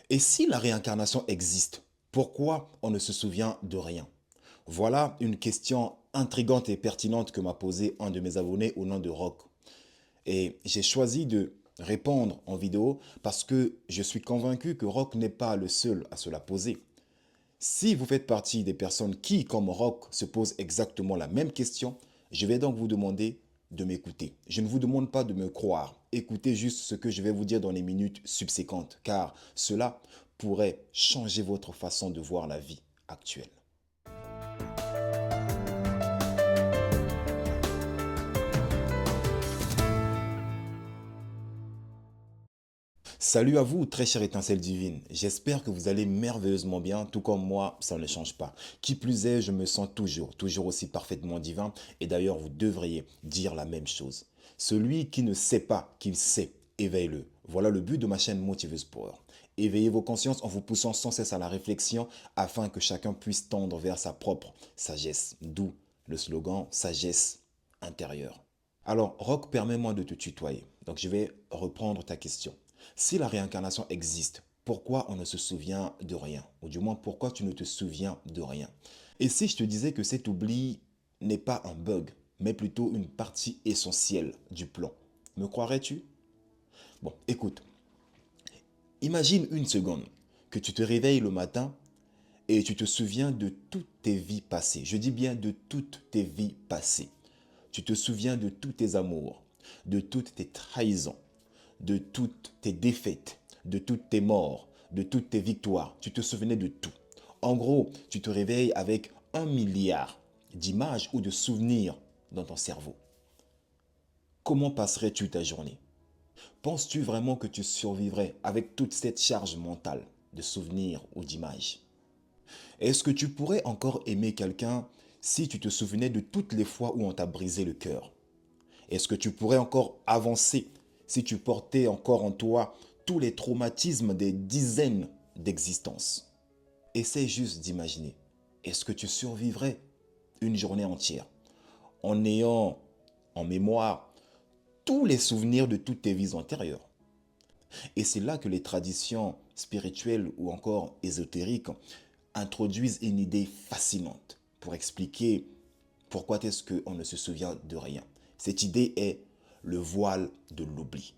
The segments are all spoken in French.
Et si la réincarnation existe, pourquoi on ne se souvient de rien? Voilà une question intrigante et pertinente que m'a posée un de mes abonnés au nom de Rock. Et j'ai choisi de répondre en vidéo parce que je suis convaincu que Rock n'est pas le seul à se la poser. Si vous faites partie des personnes qui, comme Rock, se posent exactement la même question, je vais donc vous demander de m'écouter. Je ne vous demande pas de me croire. Écoutez juste ce que je vais vous dire dans les minutes subséquentes, car cela pourrait changer votre façon de voir la vie actuelle. Salut à vous, très chère étincelle divine. J'espère que vous allez merveilleusement bien, tout comme moi, ça ne change pas. Qui plus est, je me sens toujours aussi parfaitement divin, et d'ailleurs, vous devriez dire la même chose. Celui qui ne sait pas qu'il sait, éveille-le. Voilà le but de ma chaîne Motiveuse Power. Éveillez vos consciences en vous poussant sans cesse à la réflexion afin que chacun puisse tendre vers sa propre sagesse. D'où le slogan sagesse intérieure. Alors, Rock, permets-moi de te tutoyer. Donc, je vais reprendre ta question. Si la réincarnation existe, pourquoi on ne se souvient de rien? Ou du moins, pourquoi tu ne te souviens de rien? Et si je te disais que cet oubli n'est pas un bug, mais plutôt une partie essentielle du plan, me croirais-tu? Bon, écoute, imagine une seconde que tu te réveilles le matin et tu te souviens de toutes tes vies passées. Je dis bien de toutes tes vies passées. Tu te souviens de tous tes amours, de toutes tes trahisons, de toutes tes défaites, de toutes tes morts, de toutes tes victoires. Tu te souvenais de tout. En gros, tu te réveilles avec 1 milliard d'images ou de souvenirs dans ton cerveau. Comment passerais-tu ta journée? Penses-tu vraiment que tu survivrais avec toute cette charge mentale de souvenirs ou d'images? Est-ce que tu pourrais encore aimer quelqu'un si tu te souvenais de toutes les fois où on t'a brisé le cœur? Est-ce que tu pourrais encore avancer si tu portais encore en toi tous les traumatismes des dizaines d'existences? Essaie juste d'imaginer. Est-ce que tu survivrais une journée entière en ayant en mémoire tous les souvenirs de toutes tes vies antérieures? Et c'est là que les traditions spirituelles ou encore ésotériques introduisent une idée fascinante pour expliquer pourquoi est-ce qu'on ne se souvient de rien. Cette idée est le voile de l'oubli.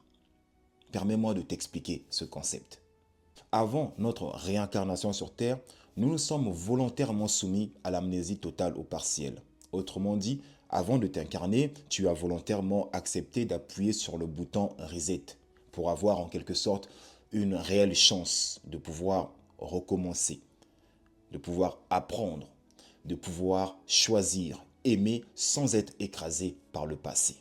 Permets-moi de t'expliquer ce concept. Avant notre réincarnation sur Terre, nous nous sommes volontairement soumis à l'amnésie totale ou partielle. Autrement dit, avant de t'incarner, tu as volontairement accepté d'appuyer sur le bouton Reset pour avoir en quelque sorte une réelle chance de pouvoir recommencer, de pouvoir apprendre, de pouvoir choisir, aimer sans être écrasé par le passé.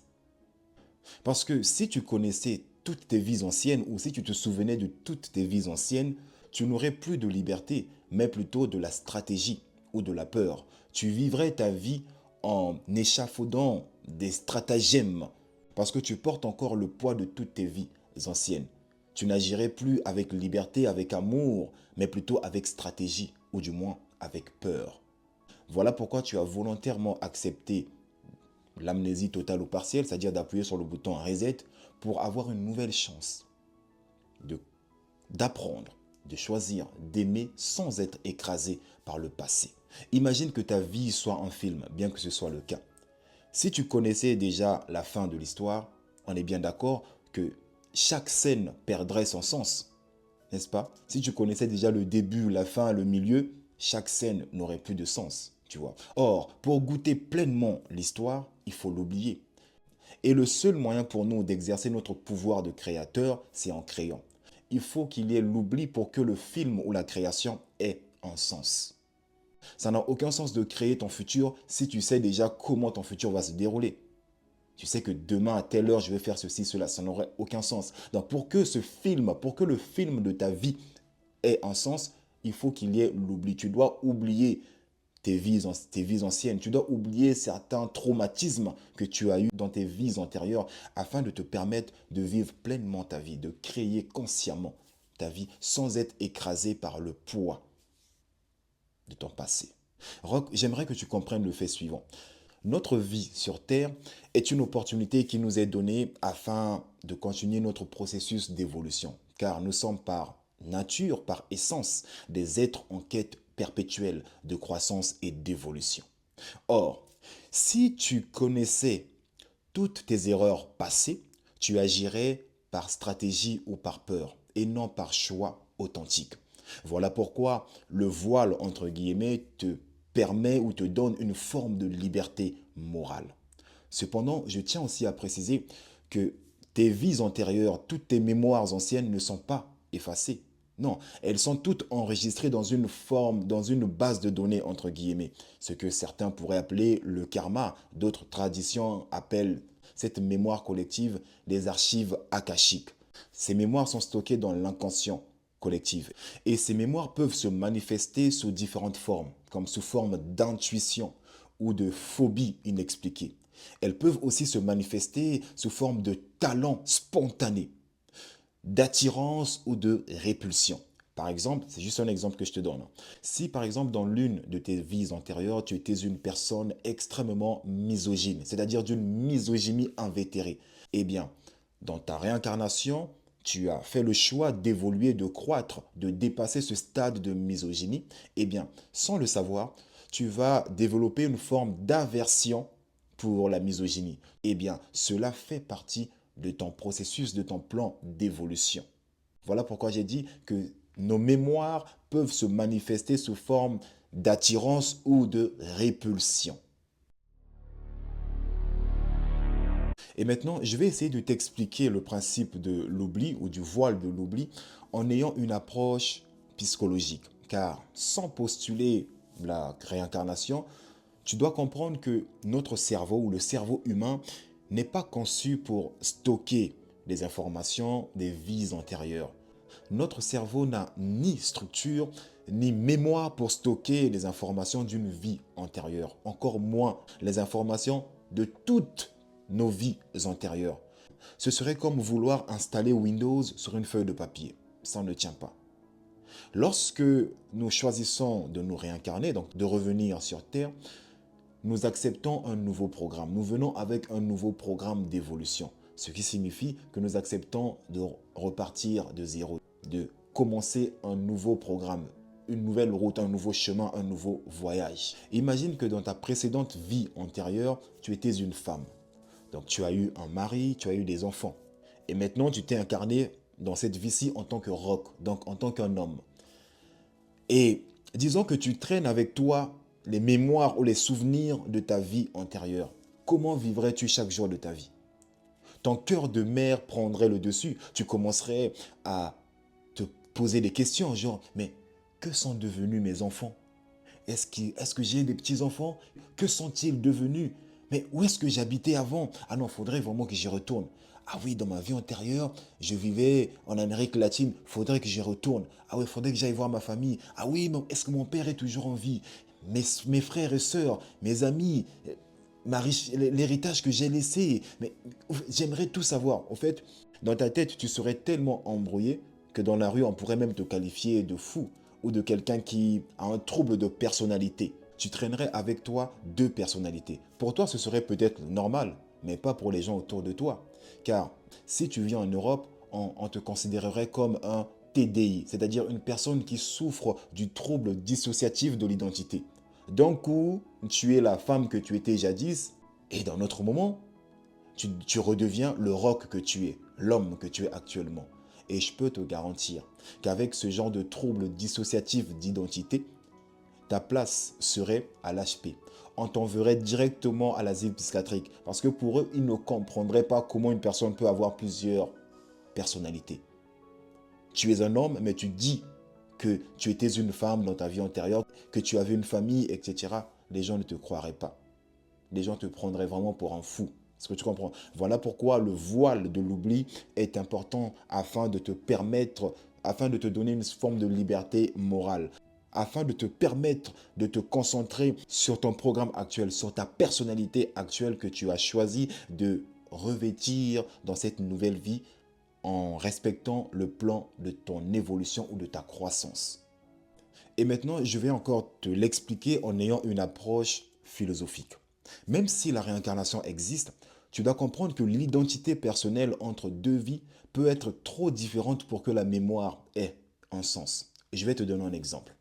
Parce que si tu connaissais toutes tes vies anciennes ou si tu te souvenais de toutes tes vies anciennes, tu n'aurais plus de liberté, mais plutôt de la stratégie ou de la peur. Tu vivrais ta vie en échafaudant des stratagèmes parce que tu portes encore le poids de toutes tes vies anciennes. Tu n'agirais plus avec liberté, avec amour, mais plutôt avec stratégie ou du moins avec peur. Voilà pourquoi tu as volontairement accepté l'amnésie totale ou partielle, c'est-à-dire d'appuyer sur le bouton reset pour avoir une nouvelle chance de d'apprendre, de choisir, d'aimer sans être écrasé par le passé. Imagine que ta vie soit un film, bien que ce soit le cas. Si tu connaissais déjà la fin de l'histoire, on est bien d'accord que chaque scène perdrait son sens, n'est-ce pas? Si tu connaissais déjà le début, la fin, le milieu, chaque scène n'aurait plus de sens, tu vois. Or, pour goûter pleinement l'histoire, il faut l'oublier. Et le seul moyen pour nous d'exercer notre pouvoir de créateur, c'est en créant. Il faut qu'il y ait l'oubli pour que le film ou la création ait un sens. Ça n'a aucun sens de créer ton futur si tu sais déjà comment ton futur va se dérouler. Tu sais que demain à telle heure je vais faire ceci, cela, ça n'aurait aucun sens. Donc pour que ce film, pour que le film de ta vie ait un sens, il faut qu'il y ait l'oubli. Tu dois oublier tes vies anciennes. Tu dois oublier certains traumatismes que tu as eus dans tes vies antérieures afin de te permettre de vivre pleinement ta vie, de créer consciemment ta vie sans être écrasé par le poids de ton passé. Rock, j'aimerais que tu comprennes le fait suivant. Notre vie sur Terre est une opportunité qui nous est donnée afin de continuer notre processus d'évolution, car nous sommes par nature, par essence, des êtres en quête perpétuelle de croissance et d'évolution. Or, si tu connaissais toutes tes erreurs passées, tu agirais par stratégie ou par peur et non par choix authentique. Voilà pourquoi le voile, entre guillemets, te permet ou te donne une forme de liberté morale. Cependant, je tiens aussi à préciser que tes vies antérieures, toutes tes mémoires anciennes ne sont pas effacées. Non, elles sont toutes enregistrées dans une forme, dans une base de données, entre guillemets. Ce que certains pourraient appeler le karma, d'autres traditions appellent cette mémoire collective des archives akashiques. Ces mémoires sont stockées dans l'inconscient collectif. Et ces mémoires peuvent se manifester sous différentes formes, comme sous forme d'intuition ou de phobie inexpliquée. Elles peuvent aussi se manifester sous forme de talent spontané, d'attirance ou de répulsion. Par exemple, c'est juste un exemple que je te donne. Si par exemple dans l'une de tes vies antérieures, tu étais une personne extrêmement misogyne, c'est-à-dire d'une misogynie invétérée, eh bien, dans ta réincarnation, tu as fait le choix d'évoluer, de croître, de dépasser ce stade de misogynie, eh bien, sans le savoir, tu vas développer une forme d'aversion pour la misogynie. Eh bien, cela fait partie de ton processus, de ton plan d'évolution. Voilà pourquoi j'ai dit que nos mémoires peuvent se manifester sous forme d'attirance ou de répulsion. Et maintenant, je vais essayer de t'expliquer le principe de l'oubli ou du voile de l'oubli en ayant une approche psychologique. Car sans postuler la réincarnation, tu dois comprendre que notre cerveau ou le cerveau humain n'est pas conçu pour stocker des informations des vies antérieures. Notre cerveau n'a ni structure ni mémoire pour stocker les informations d'une vie antérieure, encore moins les informations de toutes nos vies antérieures. Ce serait comme vouloir installer Windows sur une feuille de papier. Ça ne tient pas. Lorsque nous choisissons de nous réincarner, donc de revenir sur Terre, nous acceptons un nouveau programme. Nous venons avec un nouveau programme d'évolution. Ce qui signifie que nous acceptons de repartir de zéro, de commencer un nouveau programme, une nouvelle route, un nouveau chemin, un nouveau voyage. Imagine que dans ta précédente vie antérieure, tu étais une femme. Donc tu as eu un mari, tu as eu des enfants. Et maintenant, tu t'es incarné dans cette vie-ci en tant que roc, donc en tant qu'un homme. Et disons que tu traînes avec toi les mémoires ou les souvenirs de ta vie antérieure. Comment vivrais-tu chaque jour de ta vie? Ton cœur de mère prendrait le dessus. Tu commencerais à te poser des questions, genre, mais que sont devenus mes enfants? Est-ce que j'ai des petits-enfants? Que sont-ils devenus? Mais où est-ce que j'habitais avant? Ah non, faudrait vraiment que j'y retourne. Ah oui, dans ma vie antérieure, je vivais en Amérique latine. Faudrait que j'y retourne. Ah oui, faudrait que j'aille voir ma famille. Ah oui, mais est-ce que mon père est toujours en vie? Mes frères et sœurs, mes amis, l'héritage que j'ai laissé. Mais j'aimerais tout savoir. En fait, dans ta tête, tu serais tellement embrouillé que dans la rue, on pourrait même te qualifier de fou ou de quelqu'un qui a un trouble de personnalité. Tu traînerais avec toi deux personnalités. Pour toi, ce serait peut-être normal, mais pas pour les gens autour de toi. Car si tu vis en Europe, on te considérerait comme un TDI, c'est-à-dire une personne qui souffre du trouble dissociatif de l'identité. D'un coup, tu es la femme que tu étais jadis, et dans notre moment, tu redeviens le roc que tu es, l'homme que tu es actuellement. Et je peux te garantir qu'avec ce genre de trouble dissociatif d'identité, ta place serait à l'HP. On t'enverrait directement à l'asile psychiatrique parce que pour eux, ils ne comprendraient pas comment une personne peut avoir plusieurs personnalités. Tu es un homme, mais tu dis que tu étais une femme dans ta vie antérieure, que tu avais une famille, etc. Les gens ne te croiraient pas. Les gens te prendraient vraiment pour un fou. Est-ce que tu comprends? Voilà pourquoi le voile de l'oubli est important afin de te permettre, afin de te donner une forme de liberté morale, afin de te permettre de te concentrer sur ton programme actuel, sur ta personnalité actuelle que tu as choisi de revêtir dans cette nouvelle vie en respectant le plan de ton évolution ou de ta croissance. Et maintenant, je vais encore te l'expliquer en ayant une approche philosophique. Même si la réincarnation existe, tu dois comprendre que l'identité personnelle entre deux vies peut être trop différente pour que la mémoire ait un sens. Et je vais te donner un exemple.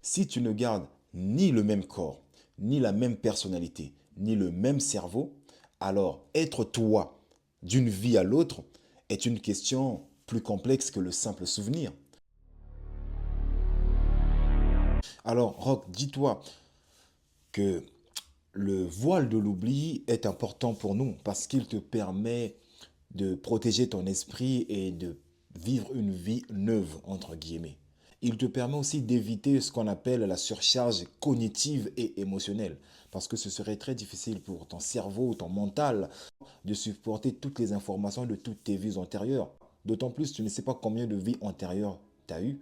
Si tu ne gardes ni le même corps, ni la même personnalité, ni le même cerveau, alors être toi d'une vie à l'autre est une question plus complexe que le simple souvenir. Alors, Rock, dis-toi que le voile de l'oubli est important pour nous parce qu'il te permet de protéger ton esprit et de vivre une vie neuve, entre guillemets. Il te permet aussi d'éviter ce qu'on appelle la surcharge cognitive et émotionnelle, parce que ce serait très difficile pour ton cerveau ou ton mental de supporter toutes les informations de toutes tes vies antérieures. D'autant plus, tu ne sais pas combien de vies antérieures tu as eues.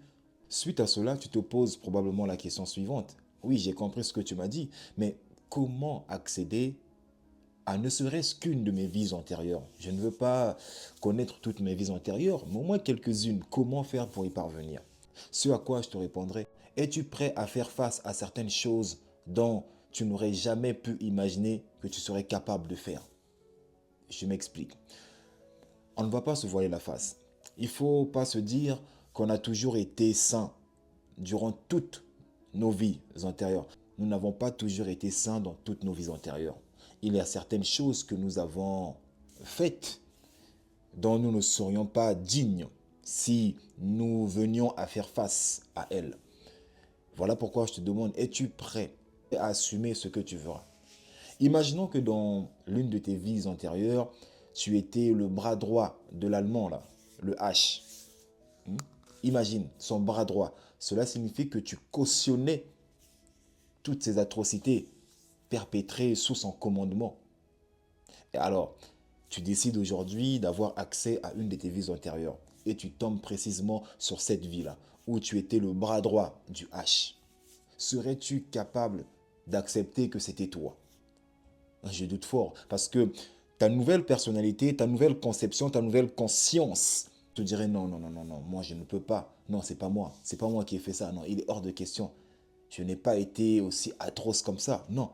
Suite à cela, tu te poses probablement la question suivante. Oui, j'ai compris ce que tu m'as dit, mais comment accéder à ne serait-ce qu'une de mes vies antérieures? Je ne veux pas connaître toutes mes vies antérieures, mais au moins quelques-unes. Comment faire pour y parvenir? Ce à quoi je te répondrai, es-tu prêt à faire face à certaines choses dont tu n'aurais jamais pu imaginer que tu serais capable de faire? Je m'explique. On ne va pas se voiler la face. Il ne faut pas se dire qu'on a toujours été saint durant toutes nos vies antérieures. Nous n'avons pas toujours été saints dans toutes nos vies antérieures. Il y a certaines choses que nous avons faites dont nous ne serions pas dignes si nous venions à faire face à elles. Voilà pourquoi je te demande, es-tu prêt à assumer ce que tu feras? Imaginons que dans l'une de tes vies antérieures, tu étais le bras droit de l'Allemand, là, le H. Imagine, son bras droit. Cela signifie que tu cautionnais toutes ces atrocités perpétrées sous son commandement. Et alors, tu décides aujourd'hui d'avoir accès à une de tes vies antérieures. Et tu tombes précisément sur cette vie-là, où tu étais le bras droit du H. Serais-tu capable d'accepter que c'était toi? Je doute fort, parce que ta nouvelle personnalité, ta nouvelle conception, ta nouvelle conscience te dirait non, non, non, non, non, moi je ne peux pas. Non, c'est pas moi qui ai fait ça. Non, il est hors de question. Je n'ai pas été aussi atroce comme ça. Non,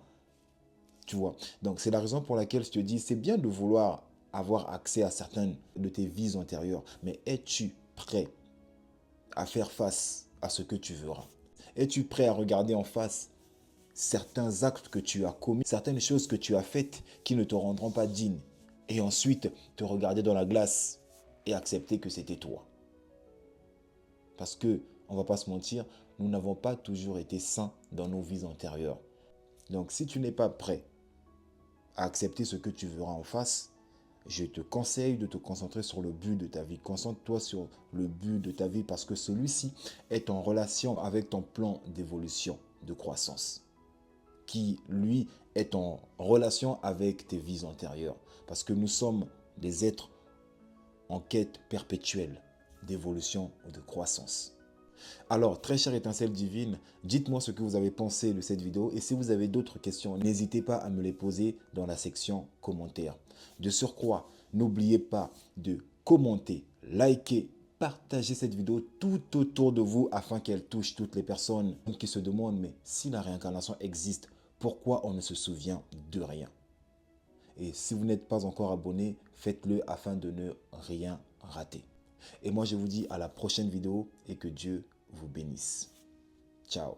tu vois. Donc c'est la raison pour laquelle je te dis, c'est bien de vouloir avoir accès à certaines de tes vies antérieures, mais es-tu prêt à faire face à ce que tu verras? Es-tu prêt à regarder en face certains actes que tu as commis, certaines choses que tu as faites qui ne te rendront pas digne, et ensuite te regarder dans la glace et accepter que c'était toi? Parce que, on va pas se mentir, nous n'avons pas toujours été saints dans nos vies antérieures. Donc si tu n'es pas prêt à accepter ce que tu verras en face, je te conseille de te concentrer sur le but de ta vie. Concentre-toi sur le but de ta vie parce que celui-ci est en relation avec ton plan d'évolution, de croissance, qui, lui, est en relation avec tes vies antérieures. Parce que nous sommes des êtres en quête perpétuelle d'évolution ou de croissance. Alors, très chère étincelle divine, dites-moi ce que vous avez pensé de cette vidéo et si vous avez d'autres questions, n'hésitez pas à me les poser dans la section commentaires. De surcroît, n'oubliez pas de commenter, liker, partager cette vidéo tout autour de vous afin qu'elle touche toutes les personnes qui se demandent mais si la réincarnation existe, pourquoi on ne se souvient de rien? Et si vous n'êtes pas encore abonné, faites-le afin de ne rien rater. Et moi, je vous dis à la prochaine vidéo et que Dieu vous bénisse. Ciao.